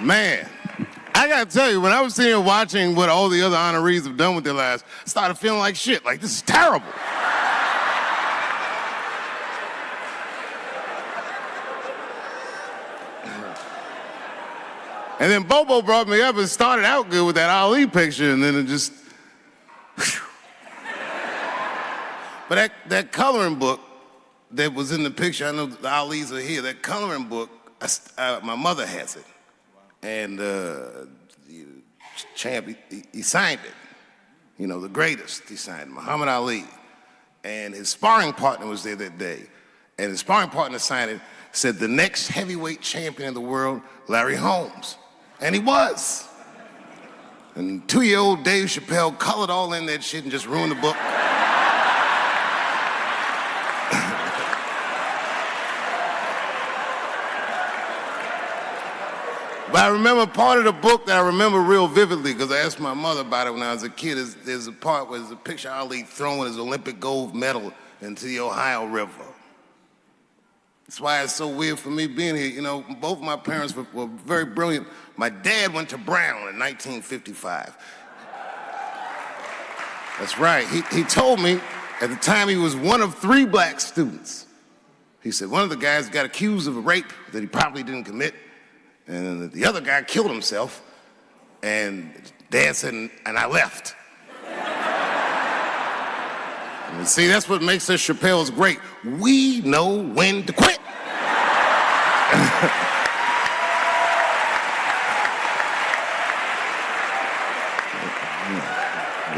Man, I gotta tell you, when I was sitting here watching what all the other honorees have done with their lives, I started feeling like shit. Like, this is terrible. And then Bobo brought me up and started out good with that Ali picture, and then it just... Whew. But that coloring book that was in the picture, I know the Alis are here, that coloring book, my mother has it. And Champ, he signed it. You know, the greatest, he signed it, Muhammad Ali. And his sparring partner was there that day. And his sparring partner signed it, said the next heavyweight champion of the world, Larry Holmes. And he was. And 2-year-old Dave Chappelle colored all in that shit and just ruined the book. But I remember part of the book that I remember real vividly, because I asked my mother about it when I was a kid. There's a part where there's a picture of Ali throwing his Olympic gold medal into the Ohio River. That's why it's so weird for me being here. You know, both my parents were very brilliant. My dad went to Brown in 1955. That's right. He told me at the time he was one of 3 black students. He said one of the guys got accused of a rape that he probably didn't commit. And the other guy killed himself, and Dad said, and I left. And see, that's what makes us Chappelle's great. We know when to quit.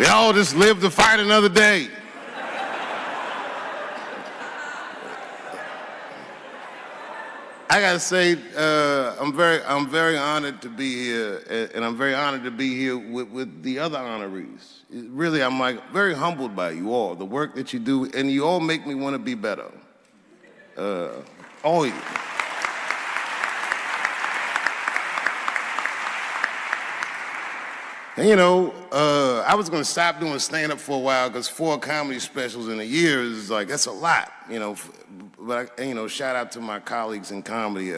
We all just live to fight another day. I gotta say, I'm very honored to be here, and I'm very honored to be here with the other honorees. Really, I'm like very humbled by you all, the work that you do, and you all make me want to be better. All of you. And you know, I was gonna stop doing stand-up for a while because 4 comedy specials in a year is like, that's a lot, you know. But you know, shout out to my colleagues in comedy.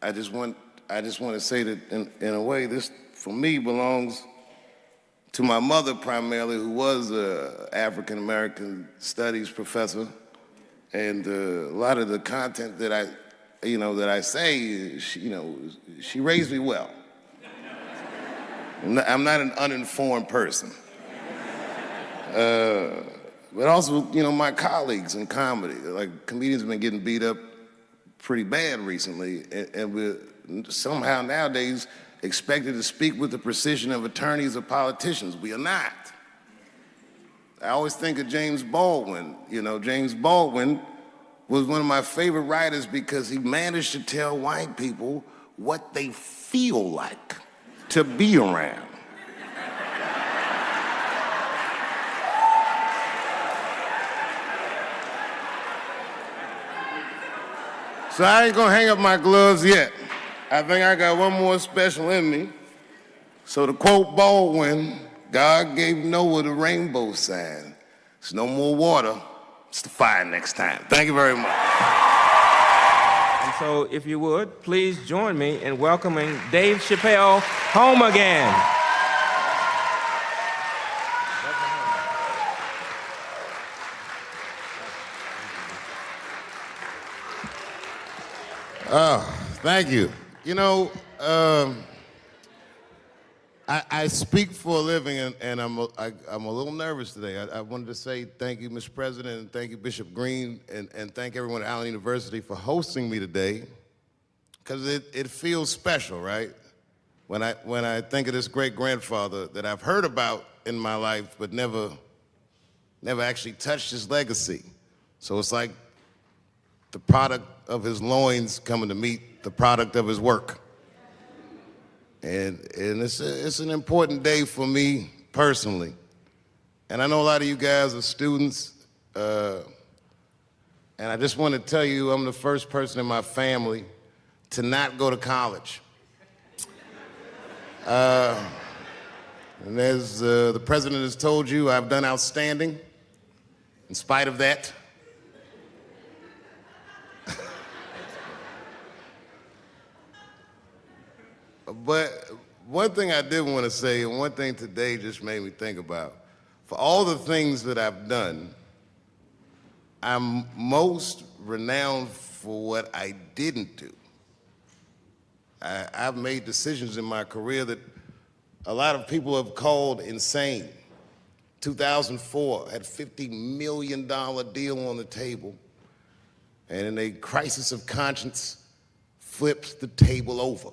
I just want to say that in a way, this for me belongs to my mother primarily, who was an African American studies professor, and a lot of the content that I say, she raised me well. I'm not an uninformed person. But also, you know, my colleagues in comedy, like comedians have been getting beat up pretty bad recently, and we're somehow nowadays expected to speak with the precision of attorneys or politicians. We are not. I always think of James Baldwin. You know, James Baldwin was one of my favorite writers because he managed to tell white people what they feel like to be around. So I ain't gonna hang up my gloves yet. I think I got one more special in me. So to quote Baldwin, God gave Noah the rainbow sign. It's no more water, it's the fire next time. Thank you very much. And so if you would, please join me in welcoming Dave Chappelle home again. Oh, thank you. You know, I speak for a living, and I'm a little nervous today. I wanted to say thank you, Mr. President, and thank you, Bishop Green, and thank everyone at Allen University for hosting me today, because it feels special, right? When I think of this great-grandfather that I've heard about in my life, but never actually touched his legacy. So it's like the product of his loins coming to meet the product of his work. And it's an important day for me personally. And I know a lot of you guys are students, and I just want to tell you I'm the first person in my family to not go to college. And as the president has told you, I've done outstanding in spite of that. But one thing I did want to say, and one thing today just made me think about, for all the things that I've done, I'm most renowned for what I didn't do. I've made decisions in my career that a lot of people have called insane. 2004, had a $50 million deal on the table, and in a crisis of conscience, flipped the table over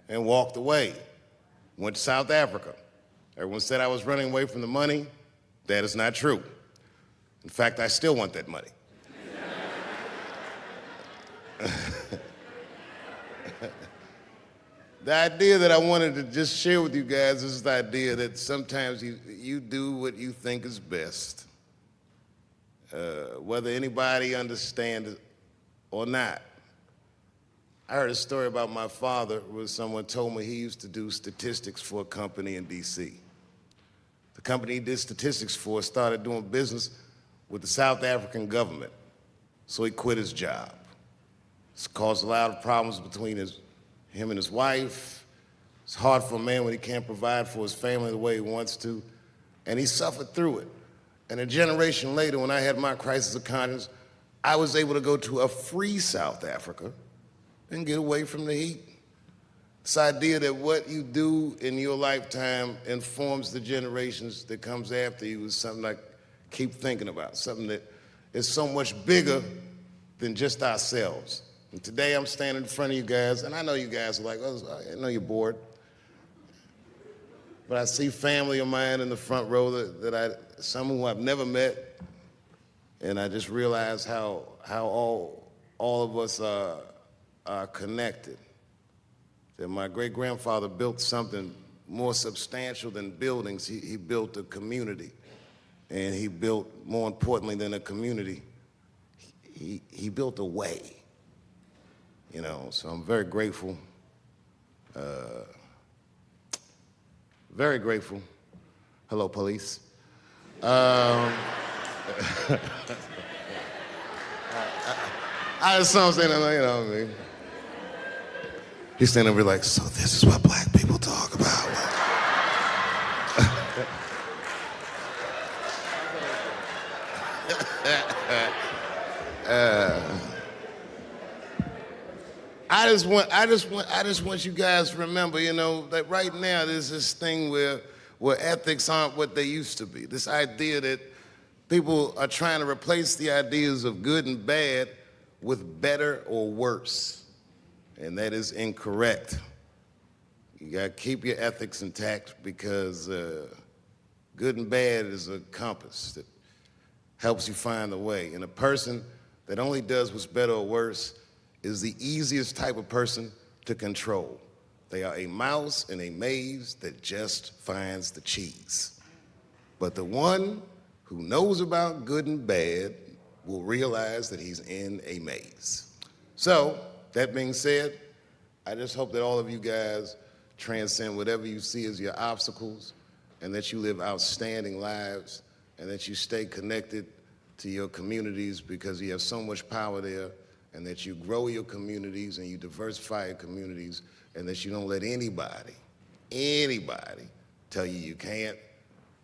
and walked away. Went to South Africa. Everyone said I was running away from the money. That is not true. In fact, I still want that money. The idea that I wanted to just share with you guys is the idea that sometimes you do what you think is best, whether anybody understands it or not. I heard a story about my father where someone told me he used to do statistics for a company in D.C. The company he did statistics for started doing business with the South African government, so he quit his job. It's caused a lot of problems between him and his wife. It's hard for a man when he can't provide for his family the way he wants to, and he suffered through it. And a generation later, when I had my crisis of conscience, I was able to go to a free South Africa and get away from the heat. This idea that what you do in your lifetime informs the generations that comes after you is something I keep thinking about, something that is so much bigger than just ourselves. And today I'm standing in front of you guys, and I know you guys are like, oh, I know you're bored. But I see family of mine in the front row some who I've never met, and I just realize how all of us are connected. That my great-grandfather built something more substantial than buildings. He built a community, and he built, more importantly than a community, he built a way. You know, so I'm very grateful. Very grateful. Hello, police. I just saw him saying, you know what I mean? He's standing over like, so this is what black people talk about. I just want you guys to remember, you know, that right now there's this thing where ethics aren't what they used to be. This idea that people are trying to replace the ideas of good and bad with better or worse. And that is incorrect. You gotta keep your ethics intact because good and bad is a compass that helps you find the way. And a person that only does what's better or worse is the easiest type of person to control. They are a mouse in a maze that just finds the cheese. But the one who knows about good and bad will realize that he's in a maze. So, that being said, I just hope that all of you guys transcend whatever you see as your obstacles and that you live outstanding lives and that you stay connected to your communities because you have so much power there, and that you grow your communities and you diversify your communities, and that you don't let anybody tell you you can't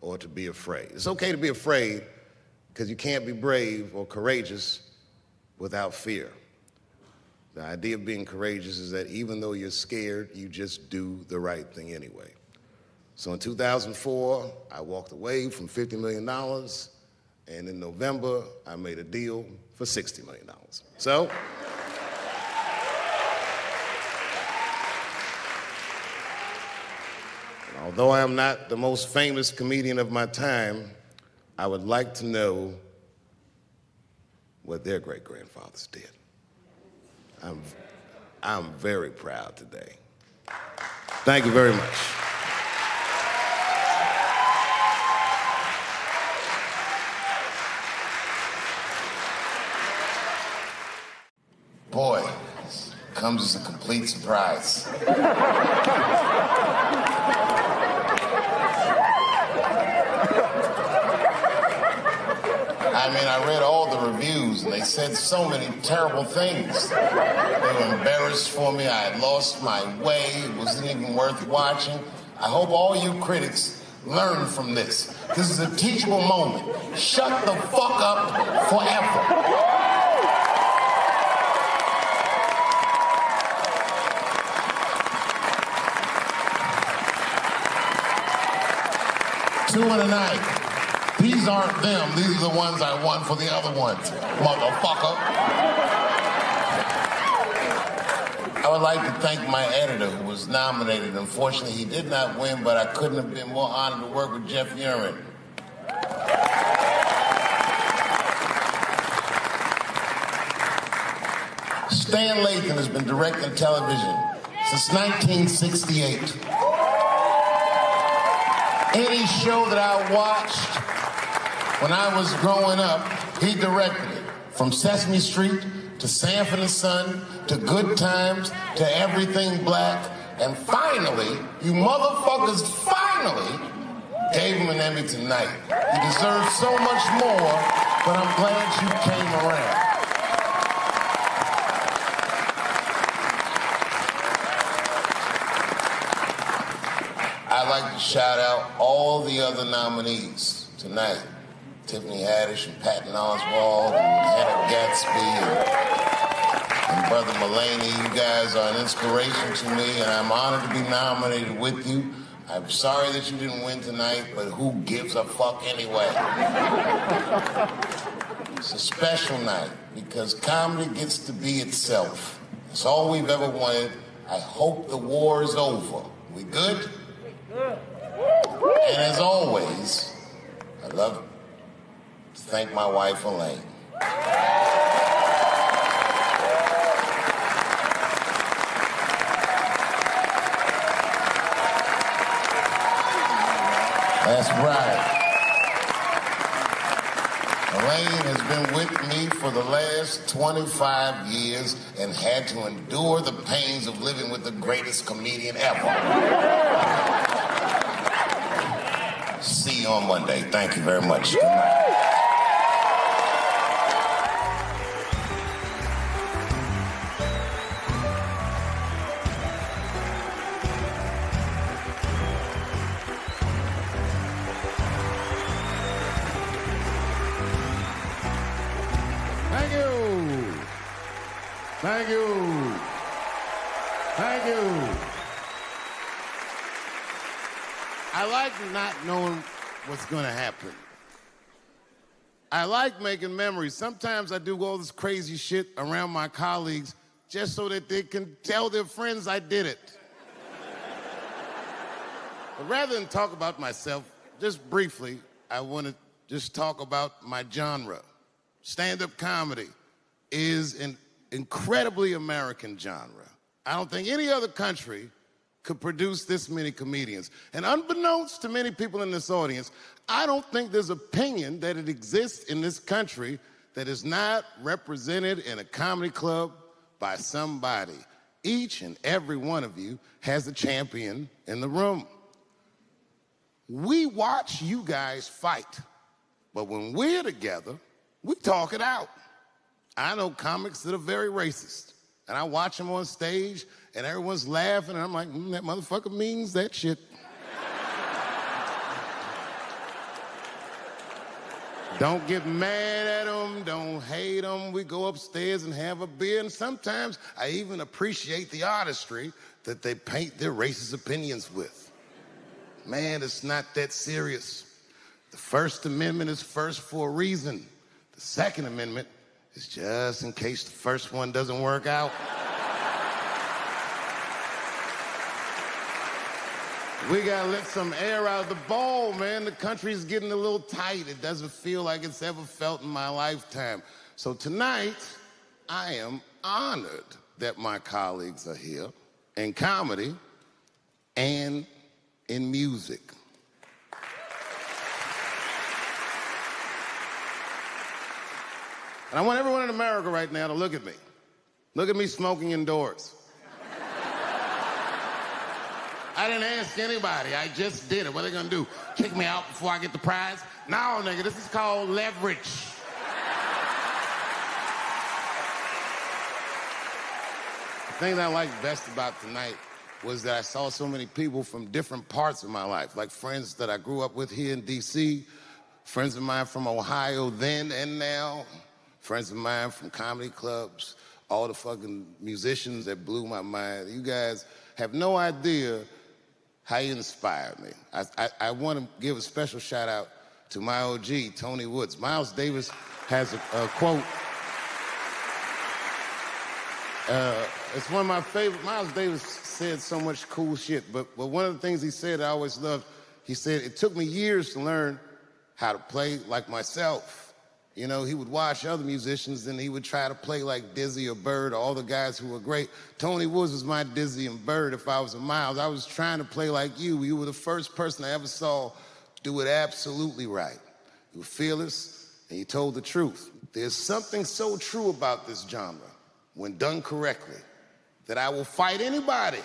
or to be afraid. It's okay to be afraid because you can't be brave or courageous without fear. The idea of being courageous is that even though you're scared, you just do the right thing anyway. So in 2004, I walked away from $50 million, and in November, I made a deal for $60 million. So, although I am not the most famous comedian of my time, I would like to know what their great-grandfathers did. I'm very proud today. Thank you very much. Boy, this comes as a complete surprise. I mean, I read all the reviews, and they said so many terrible things. They were embarrassed for me. I had lost my way. It wasn't even worth watching. I hope all you critics learn from this. This is a teachable moment. Shut the fuck up forever. Two in a night. These aren't them. These are the ones I won for the other ones, motherfucker. I would like to thank my editor who was nominated. Unfortunately, he did not win, but I couldn't have been more honored to work with Jeff Urine. Stan Lathan has been directing television since 1968. Any show that I watched when I was growing up, he directed it. From Sesame Street to Sanford and Son to Good Times to Everything Black. And finally, you motherfuckers finally gave him an Emmy tonight. He deserves so much more, but I'm glad you came around. I'd like to shout out all the other nominees tonight. Tiffany Haddish and Patton Oswalt and Hannah Gatsby and Brother Mulaney. You guys are an inspiration to me, and I'm honored to be nominated with you. I'm sorry that you didn't win tonight, but who gives a fuck anyway? It's a special night because comedy gets to be itself. It's all we've ever wanted. I hope the war is over. We good? And as always, I love to thank my wife, Elaine. That's right. Elaine has been with me for the last 25 years and had to endure the pains of living with the greatest comedian ever. See you on Monday. Thank you very much. Good night. Thank you. Thank you. Thank you. I like not knowing what's going to happen. I like making memories. Sometimes I do all this crazy shit around my colleagues just so that they can tell their friends I did it. But rather than talk about myself, just briefly, I want to just talk about my genre. Stand-up comedy is an incredibly American genre. I don't think any other country could produce this many comedians. And unbeknownst to many people in this audience, I don't think there's opinion that it exists in this country that is not represented in a comedy club by somebody. Each and every one of you has a champion in the room. We watch you guys fight, but when we're together, we talk it out. I know comics that are very racist, and I watch them on stage, and everyone's laughing, and I'm like, that motherfucker means that shit. Don't get mad at them, don't hate them. We go upstairs and have a beer, and sometimes I even appreciate the artistry that they paint their racist opinions with. Man, it's not that serious. The First Amendment is first for a reason. The Second Amendment is just in case the first one doesn't work out. We gotta let some air out of the ball, man. The country's getting a little tight. It doesn't feel like it's ever felt in my lifetime. So tonight, I am honored that my colleagues are here. In comedy, and in music. And I want everyone in America right now to look at me. Look at me smoking indoors. I didn't ask anybody, I just did it. What are they gonna do? Kick me out before I get the prize? No, nigga, this is called leverage. The thing that I liked best about tonight was that I saw so many people from different parts of my life, like friends that I grew up with here in D.C., friends of mine from Ohio then and now, friends of mine from comedy clubs, all the fucking musicians that blew my mind. You guys have no idea how you inspired me. I want to give a special shout out to my OG, Tony Woods. Miles Davis has a quote. It's one of my favorite. Miles Davis said so much cool shit, but one of the things he said I always loved, he said, it took me years to learn how to play like myself. You know, he would watch other musicians and he would try to play like Dizzy or Bird or all the guys who were great. Tony Woods was my Dizzy and Bird if I was a Miles. I was trying to play like you. You were the first person I ever saw do it absolutely right. You were fearless and you told the truth. There's something so true about this genre, when done correctly, that I will fight anybody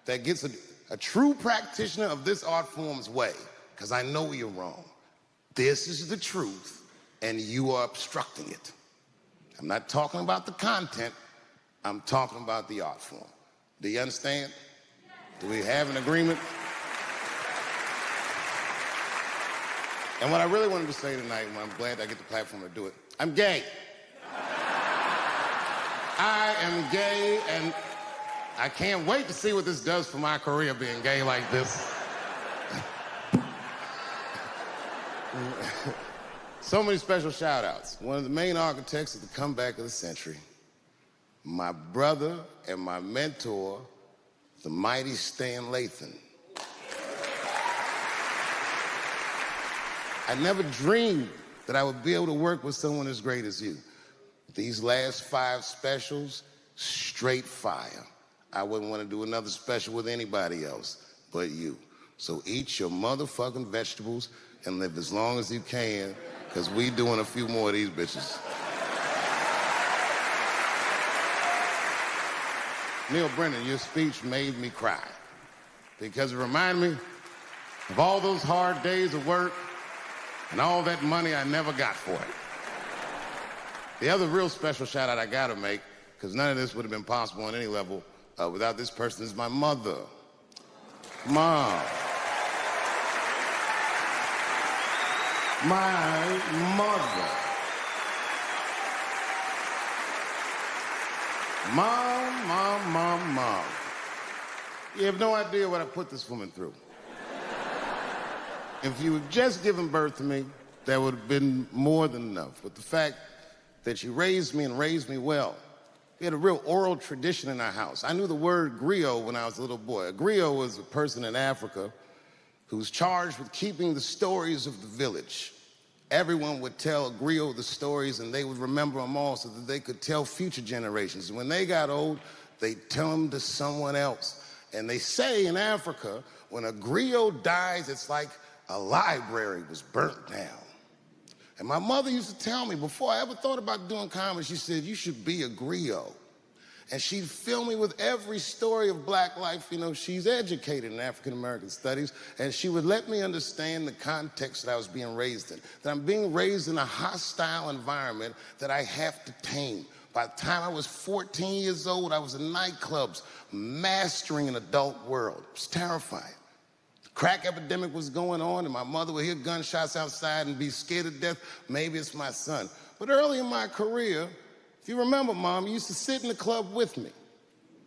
that gets a true practitioner of this art form's way, because I know you're wrong. This is the truth. And you are obstructing it. I'm not talking about the content, I'm talking about the art form. Do you understand? Do we have an agreement? And what I really wanted to say tonight, and I'm glad I get the platform to do it, I'm gay. I am gay, and I can't wait to see what this does for my career, being gay like this. So many special shout-outs. One of the main architects of the comeback of the century, my brother and my mentor, the mighty Stan Lathan. I never dreamed that I would be able to work with someone as great as you. These last 5 specials, straight fire. I wouldn't want to do another special with anybody else but you. So eat your motherfucking vegetables and live as long as you can, because we doing a few more of these bitches. Neil Brennan, your speech made me cry, because it reminded me of all those hard days of work and all that money I never got for it. The other real special shout out I gotta make, because none of this would have been possible on any level without this person, is my mother. Mom. My mother. Mom. You have no idea what I put this woman through. If you had just given birth to me, that would have been more than enough. But the fact that she raised me and raised me well, we had a real oral tradition in our house. I knew the word griot when I was a little boy. A griot was a person in Africa who's charged with keeping the stories of the village. Everyone would tell a griot the stories, and they would remember them all so that they could tell future generations. And when they got old, they'd tell them to someone else. And they say in Africa, when a griot dies, it's like a library was burnt down. And my mother used to tell me, before I ever thought about doing comedy, she said, you should be a griot. And she'd fill me with every story of black life. You know, she's educated in African-American studies, and she would let me understand the context that I was being raised in, that I'm being raised in a hostile environment that I have to tame. By the time I was 14 years old, I was in nightclubs, mastering an adult world. It was terrifying. The crack epidemic was going on, and my mother would hear gunshots outside and be scared to death. Maybe it's my son. But early in my career, if you remember, Mom, you used to sit in the club with me.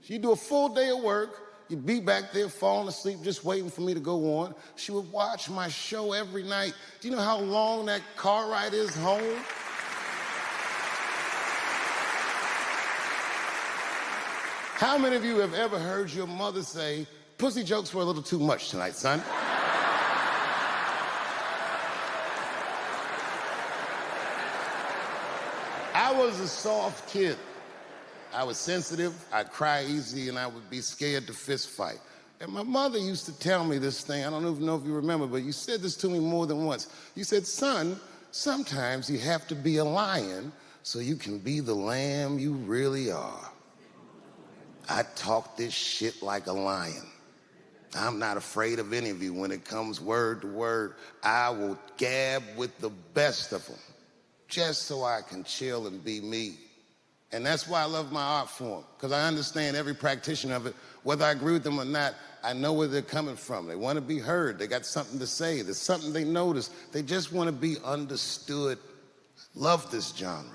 She'd do a full day of work. You'd be back there falling asleep, just waiting for me to go on. She would watch my show every night. Do you know how long that car ride is home? How many of you have ever heard your mother say, pussy jokes were a little too much tonight, son? I was a soft kid. I was sensitive, I'd cry easy, and I would be scared to fist fight. And my mother used to tell me this thing, I don't even know if you remember, but you said this to me more than once. You said, son, sometimes you have to be a lion so you can be the lamb you really are. I talk this shit like a lion. I'm not afraid of any of you when it comes word to word. I will gab with the best of them just so I can chill and be me. And that's why I love my art form, because I understand every practitioner of it. Whether I agree with them or not, I know where they're coming from. They want to be heard. They got something to say. There's something they notice. They just want to be understood. Love this genre.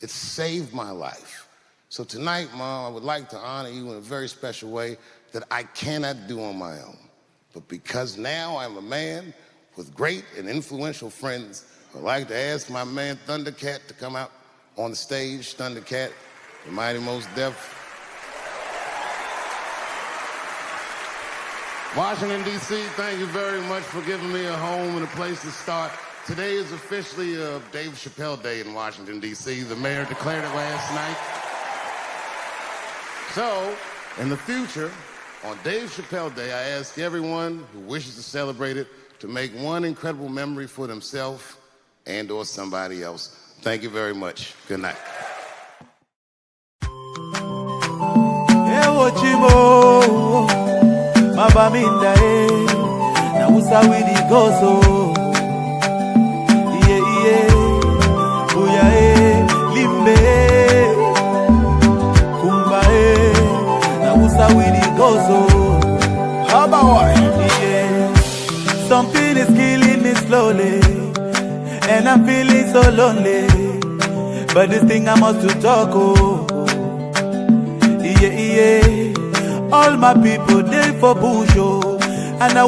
It saved my life. So tonight, Mom, I would like to honor you in a very special way that I cannot do on my own. But because now I'm a man with great and influential friends, I'd like to ask my man Thundercat to come out on the stage. Thundercat, the Mighty Most Def. Washington, D.C., thank you very much for giving me a home and a place to start. Today is officially Dave Chappelle Day in Washington, D.C. The mayor declared it last night. So, in the future, on Dave Chappelle Day, I ask everyone who wishes to celebrate it to make one incredible memory for themselves and or somebody else. Thank you very much. Good night. Mabaminda na usawidi gozo uya limbe kumba na usawidi gozo something is killing me slowly and I'm feeling so lonely, but this thing I must to talk all my people, they for bush, and I